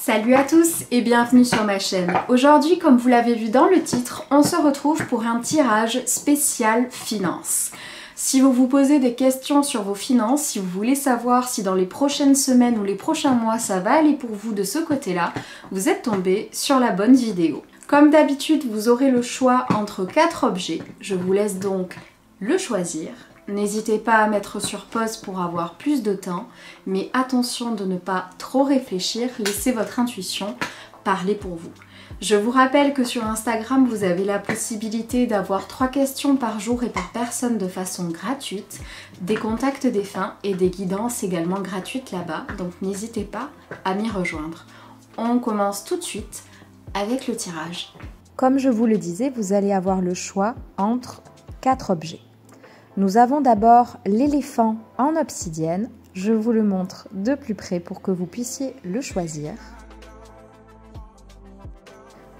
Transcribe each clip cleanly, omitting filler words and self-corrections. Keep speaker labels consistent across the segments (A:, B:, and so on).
A: Salut à tous et bienvenue sur ma chaîne. Aujourd'hui, comme vous l'avez vu dans le titre, on se retrouve pour un tirage spécial finances. Si vous vous posez des questions sur vos finances, si vous voulez savoir si dans les prochaines semaines ou les prochains mois ça va aller pour vous de ce côté-là, vous êtes tombé sur la bonne vidéo. Comme d'habitude, vous aurez le choix entre 4 objets. Je vous laisse donc le choisir. N'hésitez pas à mettre sur pause pour avoir plus de temps, mais attention de ne pas trop réfléchir, laissez votre intuition parler pour vous. Je vous rappelle que sur Instagram, vous avez la possibilité d'avoir 3 questions par jour et par personne de façon gratuite, des contacts défunts et des guidances également gratuites là-bas, donc n'hésitez pas à m'y rejoindre. On commence tout de suite avec le tirage.
B: Comme je vous le disais, vous allez avoir le choix entre 4 objets. Nous avons d'abord l'éléphant en obsidienne. Je vous le montre de plus près pour que vous puissiez le choisir.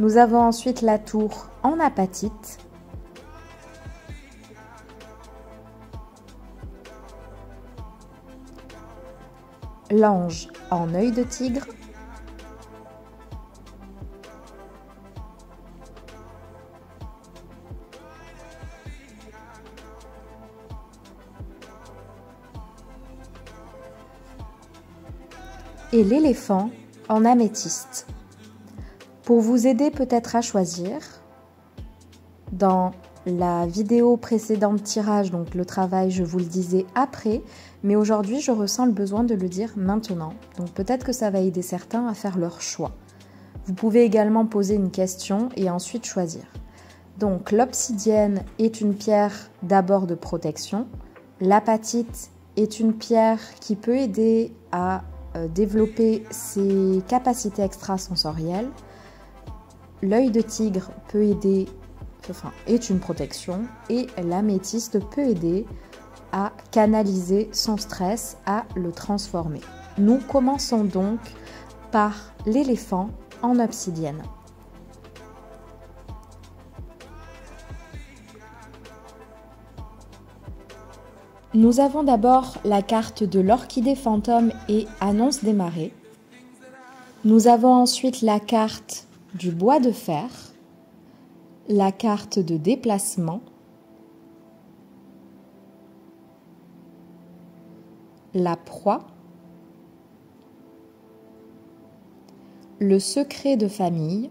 B: Nous avons ensuite la tour en apatite. L'ange en œil de tigre. Et l'éléphant en améthyste. Pour vous aider peut-être à choisir, dans la vidéo précédente tirage, donc le travail, je vous le disais après, mais aujourd'hui je ressens le besoin de le dire maintenant. Donc peut-être que ça va aider certains à faire leur choix. Vous pouvez également poser une question et ensuite choisir. Donc l'obsidienne est une pierre d'abord de protection. L'apatite est une pierre qui peut aider à développer ses capacités extrasensorielles. L'œil de tigre peut aider, est une protection, et l'améthyste peut aider à canaliser son stress, à le transformer. Nous commençons donc par l'éléphant en obsidienne. Nous avons d'abord la carte de l'orchidée fantôme et annonce des marées. Nous avons ensuite la carte du bois de fer, la carte de déplacement, la proie, le secret de famille,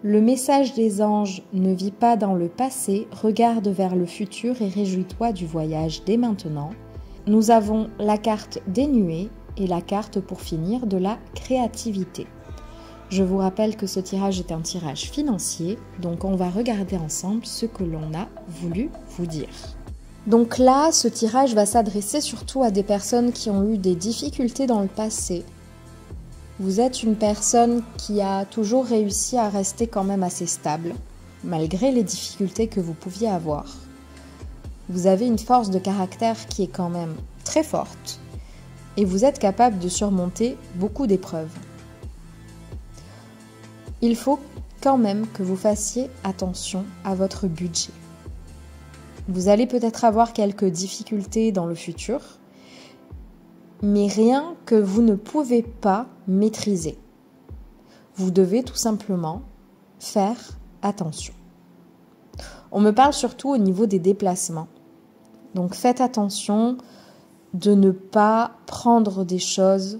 B: le message des anges ne vit pas dans le passé, regarde vers le futur et réjouis-toi du voyage dès maintenant. Nous avons la carte des nuées et la carte pour finir de la créativité. Je vous rappelle que ce tirage est un tirage financier, donc on va regarder ensemble ce que l'on a voulu vous dire. Donc là, ce tirage va s'adresser surtout à des personnes qui ont eu des difficultés dans le passé. Vous êtes une personne qui a toujours réussi à rester quand même assez stable, malgré les difficultés que vous pouviez avoir. Vous avez une force de caractère qui est quand même très forte et vous êtes capable de surmonter beaucoup d'épreuves. Il faut quand même que vous fassiez attention à votre budget. Vous allez peut-être avoir quelques difficultés dans le futur, mais rien que vous ne pouvez pas maîtriser. Vous devez tout simplement faire attention. On me parle surtout au niveau des déplacements. Donc faites attention de ne pas prendre des choses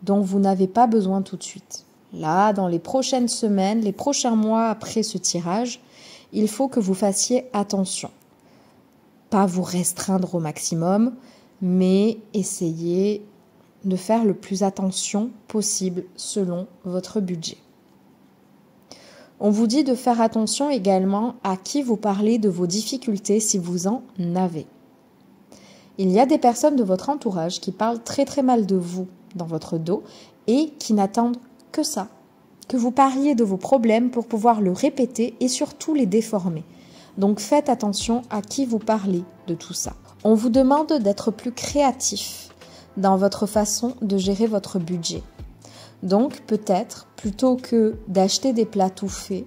B: dont vous n'avez pas besoin tout de suite. Là, dans les prochaines semaines, les prochains mois après ce tirage, il faut que vous fassiez attention. Pas vous restreindre au maximum, mais essayez de faire le plus attention possible selon votre budget. On vous dit de faire attention également à qui vous parlez de vos difficultés si vous en avez. Il y a des personnes de votre entourage qui parlent très mal de vous dans votre dos et qui n'attendent que ça, que vous parliez de vos problèmes pour pouvoir le répéter et surtout les déformer. Donc faites attention à qui vous parlez de tout ça. On vous demande d'être plus créatif dans votre façon de gérer votre budget. Donc peut-être, plutôt que d'acheter des plats tout faits,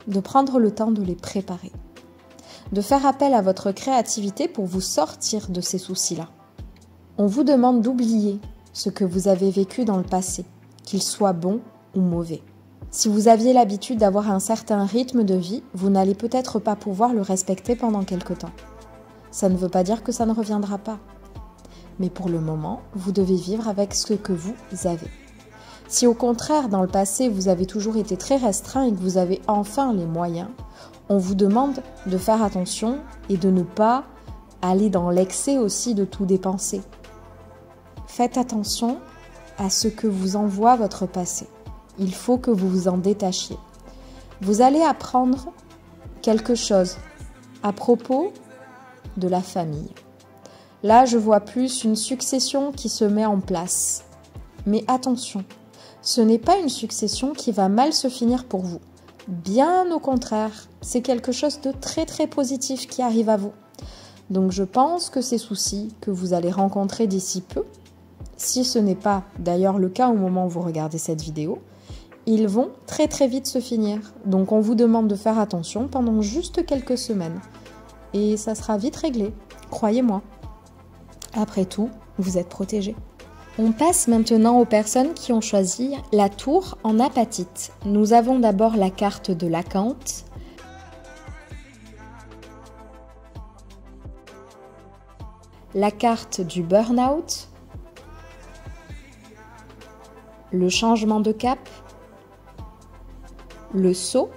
B: de prendre le temps de les préparer. De faire appel à votre créativité pour vous sortir de ces soucis-là. On vous demande d'oublier ce que vous avez vécu dans le passé, qu'il soit bon ou mauvais. Si vous aviez l'habitude d'avoir un certain rythme de vie, vous n'allez peut-être pas pouvoir le respecter pendant quelque temps. Ça ne veut pas dire que ça ne reviendra pas. Mais pour le moment, vous devez vivre avec ce que vous avez. Si au contraire, dans le passé, vous avez toujours été très restreint et que vous avez enfin les moyens, on vous demande de faire attention et de ne pas aller dans l'excès aussi de tout dépenser. Faites attention à ce que vous envoie votre passé. Il faut que vous vous en détachiez. Vous allez apprendre quelque chose à propos de la famille. Là, je vois plus une succession qui se met en place. Mais attention, ce n'est pas une succession qui va mal se finir pour vous. Bien au contraire, c'est quelque chose de très très positif qui arrive à vous. Donc je pense que ces soucis que vous allez rencontrer d'ici peu, si ce n'est pas d'ailleurs le cas au moment où vous regardez cette vidéo, ils vont très très vite se finir. Donc on vous demande de faire attention pendant juste quelques semaines. Et ça sera vite réglé, croyez-moi. Après tout, vous êtes protégés. On passe maintenant aux personnes qui ont choisi la tour en apatite. Nous avons d'abord la carte de l'acanthe, la carte du burn-out, le changement de cap, le saut,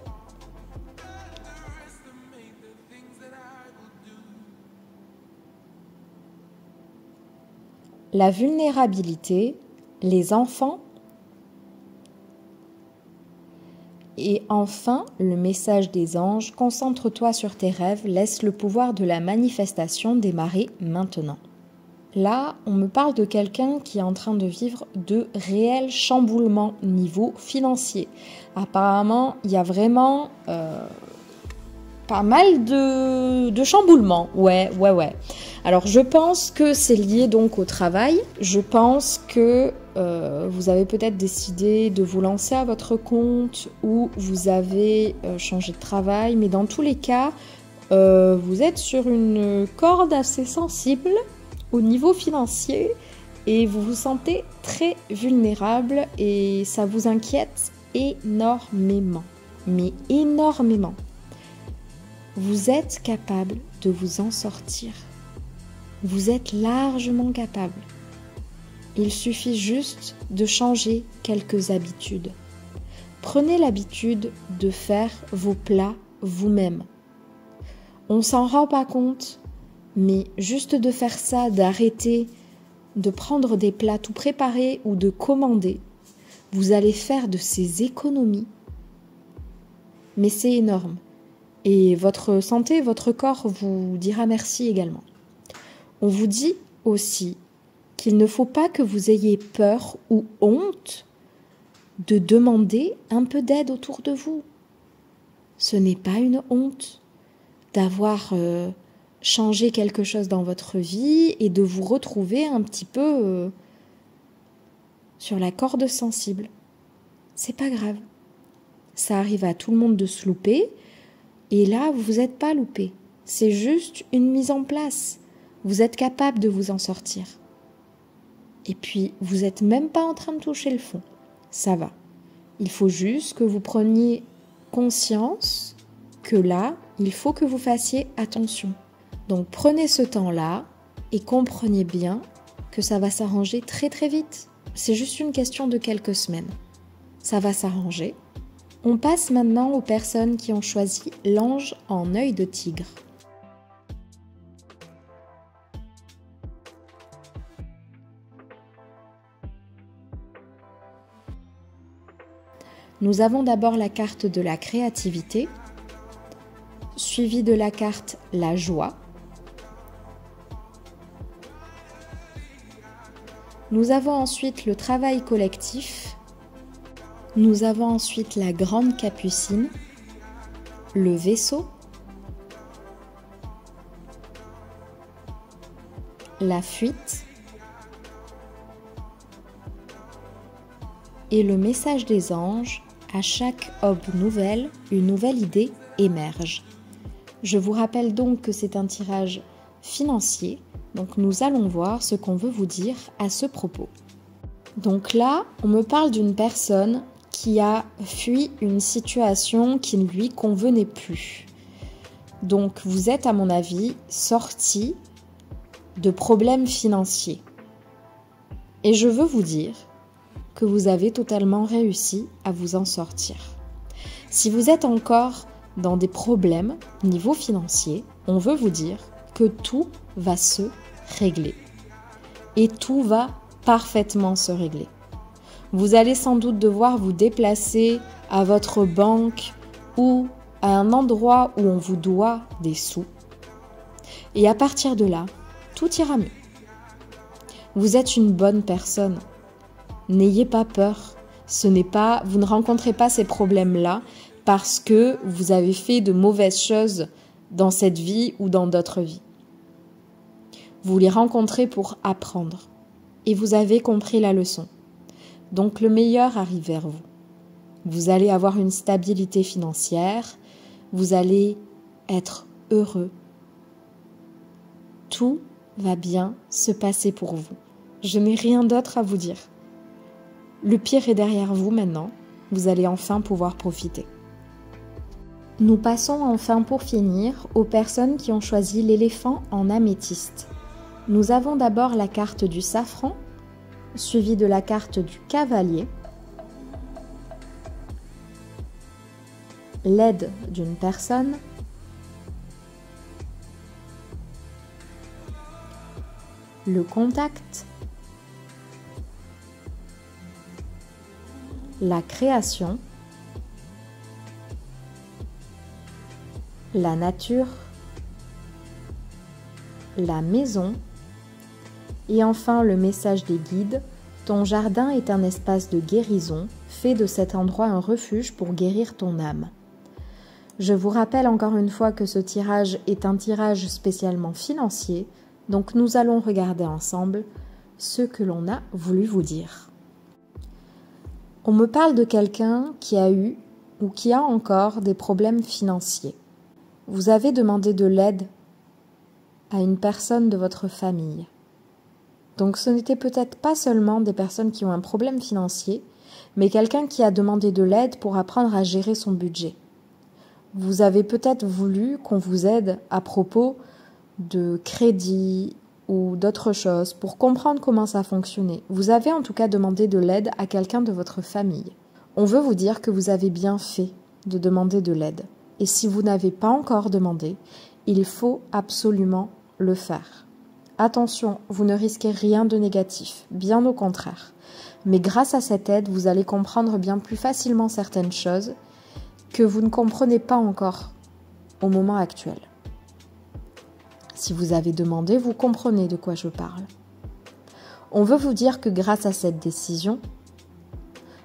B: la vulnérabilité, les enfants et enfin le message des anges, concentre-toi sur tes rêves, laisse le pouvoir de la manifestation démarrer maintenant. Là, on me parle de quelqu'un qui est en train de vivre de réels chamboulements niveau financier. Apparemment, il y a vraiment pas mal de chamboulements. Ouais. Alors, je pense que c'est lié donc au travail. Je pense que vous avez peut-être décidé de vous lancer à votre compte ou vous avez changé de travail. Mais dans tous les cas, vous êtes sur une corde assez sensible au niveau financier et vous vous sentez très vulnérable et ça vous inquiète énormément, mais énormément. Vous êtes capable de vous en sortir. Vous êtes largement capable. Il suffit juste de changer quelques habitudes. Prenez l'habitude de faire vos plats vous-même. On s'en rend pas compte, mais juste de faire ça, d'arrêter de prendre des plats tout préparés ou de commander, vous allez faire de ces économies. Mais c'est énorme. Et votre santé, votre corps vous dira merci également. On vous dit aussi qu'il ne faut pas que vous ayez peur ou honte de demander un peu d'aide autour de vous. Ce n'est pas une honte d'avoir changé quelque chose dans votre vie et de vous retrouver un petit peu sur la corde sensible. C'est pas grave. Ça arrive à tout le monde de se louper et là, vous n'êtes pas loupé. C'est juste une mise en place. Vous êtes capable de vous en sortir. Et puis, vous n'êtes même pas en train de toucher le fond. Ça va. Il faut juste que vous preniez conscience que là, il faut que vous fassiez attention. Donc, prenez ce temps-là et comprenez bien que ça va s'arranger très très vite. C'est juste une question de quelques semaines. Ça va s'arranger. On passe maintenant aux personnes qui ont choisi l'ange en œil de tigre. Nous avons d'abord la carte de la créativité, suivie de la carte la joie. Nous avons ensuite le travail collectif. Nous avons ensuite la grande capucine, le vaisseau, la fuite et le message des anges. À chaque aube nouvelle, une nouvelle idée émerge. Je vous rappelle donc que c'est un tirage financier, Donc nous allons voir ce qu'on veut vous dire à ce propos. Donc là, on me parle d'une personne qui a fui une situation qui ne lui convenait plus. Donc vous êtes, à mon avis, sorti de problèmes financiers. Et je veux vous dire que vous avez totalement réussi à vous en sortir. Si vous êtes encore dans des problèmes niveau financier, on veut vous dire que tout va se régler. Et tout va parfaitement se régler. Vous allez sans doute devoir vous déplacer à votre banque ou à un endroit où on vous doit des sous. Et à partir de là, tout ira mieux. Vous êtes une bonne personne. N'ayez pas peur. Vous ne rencontrez pas ces problèmes-là parce que vous avez fait de mauvaises choses dans cette vie ou dans d'autres vies. Vous les rencontrez pour apprendre. Et vous avez compris la leçon. Donc le meilleur arrive vers vous. Vous allez avoir une stabilité financière. Vous allez être heureux. Tout va bien se passer pour vous. Je n'ai rien d'autre à vous dire. Le pire est derrière vous maintenant. Vous allez enfin pouvoir profiter. Nous passons enfin pour finir aux personnes qui ont choisi l'éléphant en améthyste. Nous avons d'abord la carte du safran, suivie de la carte du cavalier, l'aide d'une personne, le contact, la création, la nature, la maison et enfin le message des guides. Ton jardin est un espace de guérison, fais de cet endroit un refuge pour guérir ton âme. Je vous rappelle encore une fois que ce tirage est un tirage spécialement financier, donc nous allons regarder ensemble ce que l'on a voulu vous dire. On me parle de quelqu'un qui a eu ou qui a encore des problèmes financiers. Vous avez demandé de l'aide à une personne de votre famille. Donc ce n'était peut-être pas seulement des personnes qui ont un problème financier, mais quelqu'un qui a demandé de l'aide pour apprendre à gérer son budget. Vous avez peut-être voulu qu'on vous aide à propos de crédit ou d'autres choses pour comprendre comment ça fonctionnait. Vous avez en tout cas demandé de l'aide à quelqu'un de votre famille. On veut vous dire que vous avez bien fait de demander de l'aide. Et si vous n'avez pas encore demandé, il faut absolument le faire. Attention, vous ne risquez rien de négatif, bien au contraire. Mais grâce à cette aide, vous allez comprendre bien plus facilement certaines choses que vous ne comprenez pas encore au moment actuel. Si vous avez demandé, vous comprenez de quoi je parle. On veut vous dire que grâce à cette décision,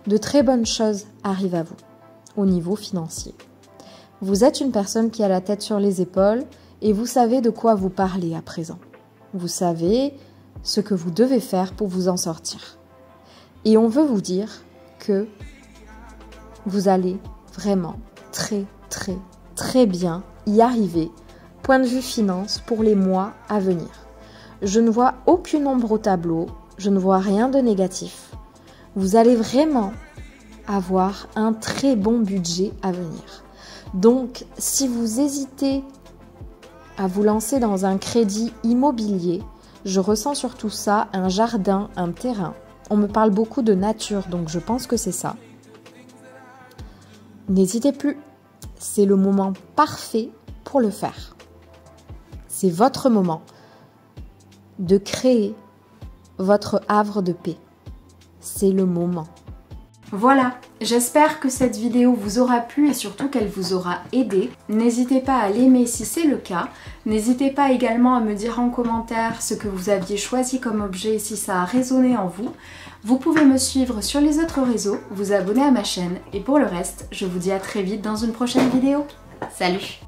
B: de très bonnes choses arrivent à vous, au niveau financier. Vous êtes une personne qui a la tête sur les épaules et vous savez de quoi vous parlez à présent. Vous savez ce que vous devez faire pour vous en sortir. Et on veut vous dire que vous allez vraiment très bien y arriver, point de vue finance, pour les mois à venir. Je ne vois aucune ombre au tableau, je ne vois rien de négatif. Vous allez vraiment avoir un très bon budget à venir. Donc, si vous hésitez à vous lancer dans un crédit immobilier, je ressens surtout ça, un jardin, un terrain. On me parle beaucoup de nature, donc je pense que c'est ça. N'hésitez plus, c'est le moment parfait pour le faire. C'est votre moment de créer votre havre de paix. C'est le moment.
A: Voilà, j'espère que cette vidéo vous aura plu et surtout qu'elle vous aura aidé. N'hésitez pas à l'aimer si c'est le cas. N'hésitez pas également à me dire en commentaire ce que vous aviez choisi comme objet et si ça a résonné en vous. Vous pouvez me suivre sur les autres réseaux, vous abonner à ma chaîne et pour le reste, je vous dis à très vite dans une prochaine vidéo. Salut!